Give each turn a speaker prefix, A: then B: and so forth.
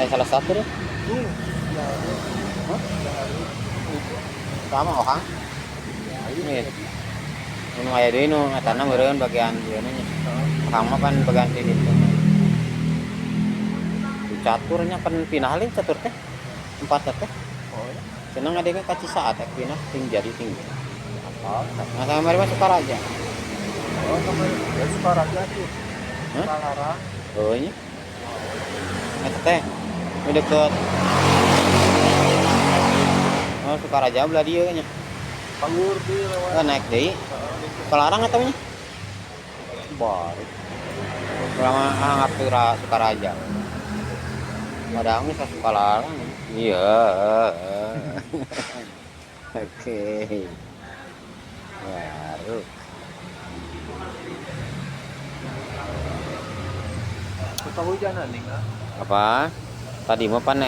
A: salah satu deh.
B: Ya,
A: Hah?
B: itu.
A: Sama orang. Ini. Anu aya deui nu ngatanna meureun bagian ieu nya. Orang mah kan bagian di ditu. Di caturnya kan pinah leuh catur teh. Empat teh.
B: Oh ya.
A: Cenah ngadenge ka Cisaat teh pinah ting jadi tinggi.
B: Apa?
A: Nah, sama mari mah Sukaraja.
B: Oh, kemarin ya Sukaraja tuh.
A: Hah?
B: Salarang.
A: Oh nya. Eta teh nu deket oh Sukaraja belah dieu nya.
B: Pangur di lewat.
A: Naik deui. Kelarang eta nya. Baru. Lama anggap Sukaraja. Padahal geus ka Sukalarang. Iya. Oke. Baru.
B: Kehujanan nih,
A: Apa? Tadi mah panen.